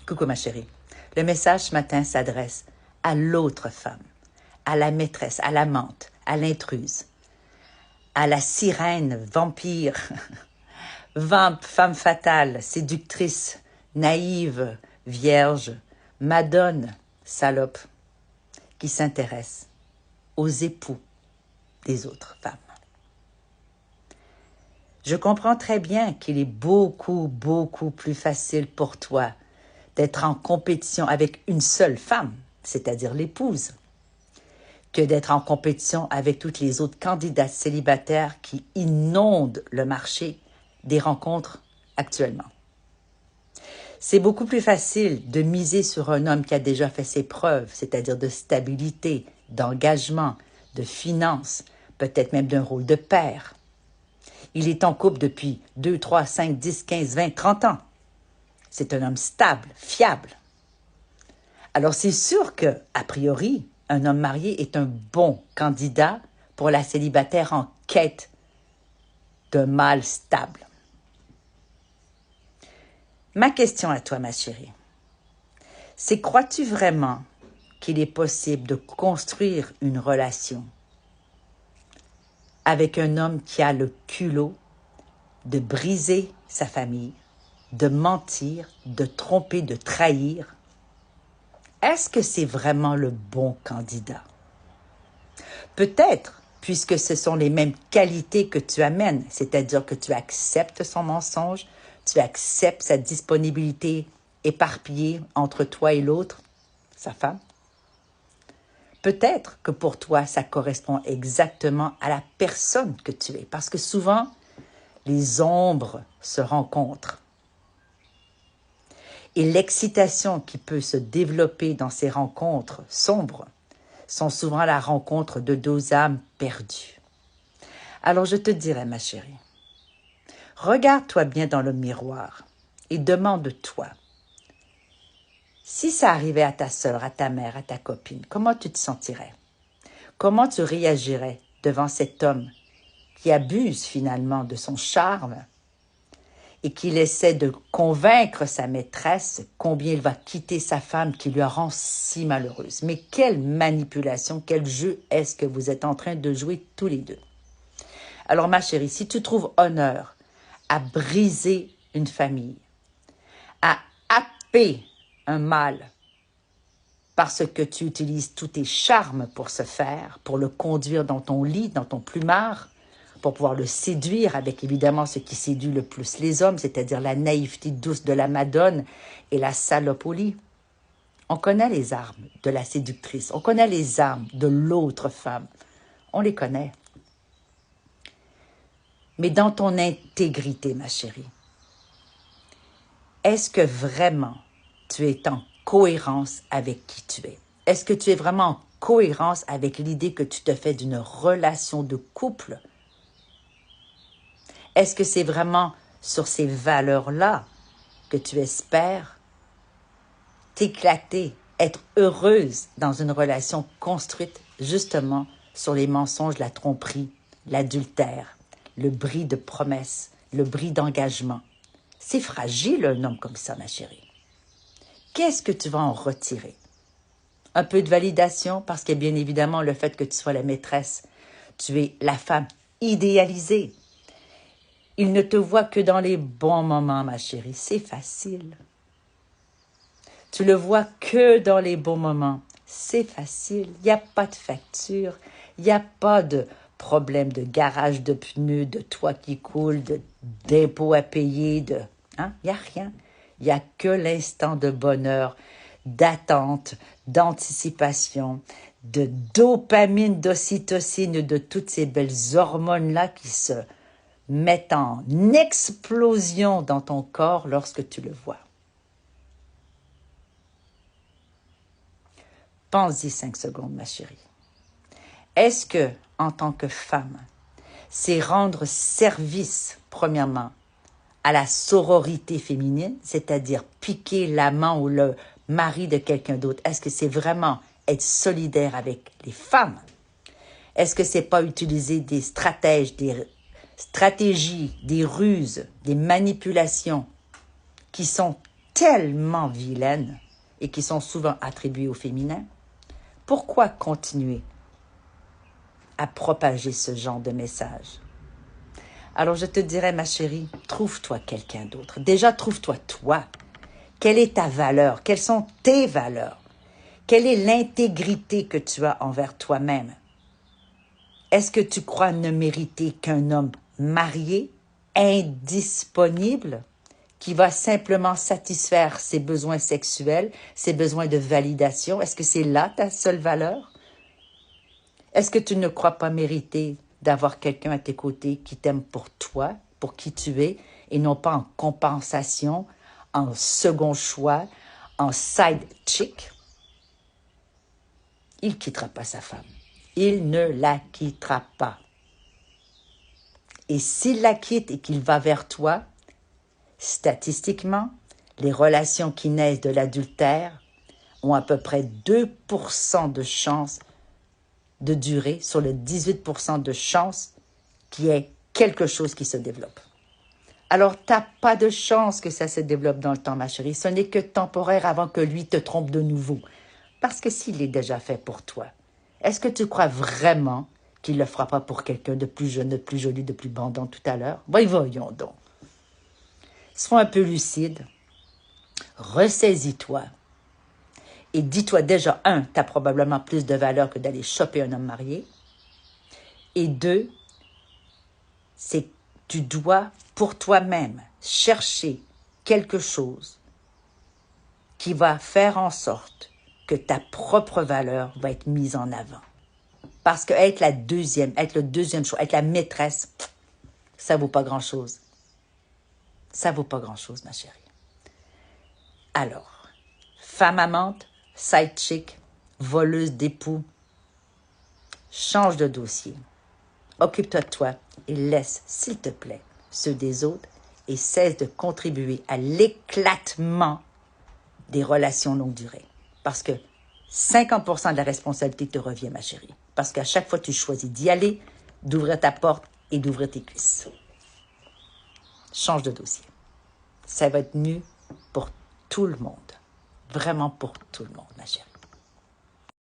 Coucou ma chérie. Le message ce matin s'adresse à l'autre femme, à la maîtresse, à l'amante, à l'intruse, à la sirène, vampire, femme fatale, séductrice, naïve, vierge, madone, salope, qui s'intéresse aux époux des autres femmes. Je comprends très bien qu'il est beaucoup plus facile pour toi d'être en compétition avec une seule femme, c'est-à-dire l'épouse, que d'être en compétition avec toutes les autres candidats célibataires qui inondent le marché des rencontres actuellement. C'est beaucoup plus facile de miser sur un homme qui a déjà fait ses preuves, c'est-à-dire de stabilité, d'engagement, de finances, peut-être même d'un rôle de père. Il est en couple depuis 2, 3, 5, 10, 15, 20, 30 ans. C'est un homme stable, fiable. Alors c'est sûr que, a priori, un homme marié est un bon candidat pour la célibataire en quête d'un mâle stable. Ma question à toi, ma chérie, c'est crois-tu vraiment qu'il est possible de construire une relation avec un homme qui a le culot de briser sa famille, de mentir, de tromper, de trahir? Est-ce que c'est vraiment le bon candidat? Peut-être, puisque ce sont les mêmes qualités que tu amènes, c'est-à-dire que tu acceptes son mensonge, tu acceptes sa disponibilité éparpillée entre toi et l'autre, sa femme. Peut-être que pour toi, ça correspond exactement à la personne que tu es, parce que souvent, les ombres se rencontrent. Et l'excitation qui peut se développer dans ces rencontres sombres sont souvent la rencontre de deux âmes perdues. Alors je te dirais, ma chérie, regarde-toi bien dans le miroir et demande-toi, si ça arrivait à ta sœur, à ta mère, à ta copine, comment tu te sentirais? Comment tu réagirais devant cet homme qui abuse finalement de son charme et qu'il essaie de convaincre sa maîtresse combien il va quitter sa femme qui lui rend si malheureuse? Mais quelle manipulation, quel jeu est-ce que vous êtes en train de jouer tous les deux? Alors ma chérie, si tu trouves honneur à briser une famille, à happer un mâle parce que tu utilises tous tes charmes pour ce faire, pour le conduire dans ton lit, dans ton plumard, pour pouvoir le séduire avec évidemment ce qui séduit le plus les hommes, c'est-à-dire la naïveté douce de la madone et la salope au lit. On connaît les armes de la séductrice, on connaît les armes de l'autre femme, on les connaît. Mais dans ton intégrité, ma chérie, est-ce que vraiment tu es en cohérence avec qui tu es? Est-ce que tu es vraiment en cohérence avec l'idée que tu te fais d'une relation de couple? Est-ce que c'est vraiment sur ces valeurs-là que tu espères t'éclater, être heureuse dans une relation construite justement sur les mensonges, la tromperie, l'adultère, le bris de promesses, le bris d'engagement? C'est fragile un homme comme ça, ma chérie. Qu'est-ce que tu vas en retirer? Un peu de validation, parce que bien évidemment, le fait que tu sois la maîtresse, tu es la femme idéalisée. Il ne te voit que dans les bons moments, ma chérie. C'est facile. Tu le vois que dans les bons moments. C'est facile. Il n'y a pas de facture. Il n'y a pas de problème de garage de pneus, de toit qui coule, d'impôts à payer. Il n'y a rien. Il n'y a que l'instant de bonheur, d'attente, d'anticipation, de dopamine, d'ocytocine, de toutes ces belles hormones-là qui se mettent en explosion dans ton corps lorsque tu le vois. Pense-y 5 secondes, ma chérie. Est-ce que, en tant que femme, c'est rendre service, premièrement, à la sororité féminine, c'est-à-dire piquer l'amant ou le mari de quelqu'un d'autre? Est-ce que c'est vraiment être solidaire avec les femmes? Est-ce que c'est pas utiliser des stratèges, des stratégies, des ruses, des manipulations qui sont tellement vilaines et qui sont souvent attribuées au féminin, pourquoi continuer à propager ce genre de message? Alors je te dirais, ma chérie, trouve-toi quelqu'un d'autre. Déjà, trouve-toi toi. Quelle est ta valeur? Quelles sont tes valeurs? Quelle est l'intégrité que tu as envers toi-même? Est-ce que tu crois ne mériter qu'un homme marié, indisponible, qui va simplement satisfaire ses besoins sexuels, ses besoins de validation? Est-ce que c'est là ta seule valeur? Est-ce que tu ne crois pas mériter d'avoir quelqu'un à tes côtés qui t'aime pour toi, pour qui tu es, et non pas en compensation, en second choix, en side chick? Il ne quittera pas sa femme. Il ne la quittera pas. Et s'il la quitte et qu'il va vers toi, statistiquement, les relations qui naissent de l'adultère ont à peu près 2% de chance de durer sur le 18% de chance qu'il y ait quelque chose qui se développe. Alors, tu n'as pas de chance que ça se développe dans le temps, ma chérie. Ce n'est que temporaire avant que lui te trompe de nouveau. Parce que s'il est déjà fait pour toi, est-ce que tu crois vraiment qu'il ne le fera pas pour quelqu'un de plus jeune, de plus joli, de plus bandant tout à l'heure? Voyons donc. Sois un peu lucide, ressaisis-toi et dis-toi déjà, un, tu as probablement plus de valeur que d'aller choper un homme marié. Et deux, c'est que tu dois pour toi-même chercher quelque chose qui va faire en sorte que ta propre valeur va être mise en avant. Parce que être le deuxième choix, être la maîtresse, ça vaut pas grand-chose. Ça vaut pas grand-chose, ma chérie. Alors, femme amante, side chick, voleuse d'époux, change de dossier. Occupe-toi de toi et laisse, s'il te plaît, ceux des autres et cesse de contribuer à l'éclatement des relations longue durée. Parce que 50% de la responsabilité te revient, ma chérie. Parce qu'à chaque fois, tu choisis d'y aller, d'ouvrir ta porte et d'ouvrir tes cuisses. Change de dossier. Ça va être mieux pour tout le monde. Vraiment pour tout le monde, ma chérie.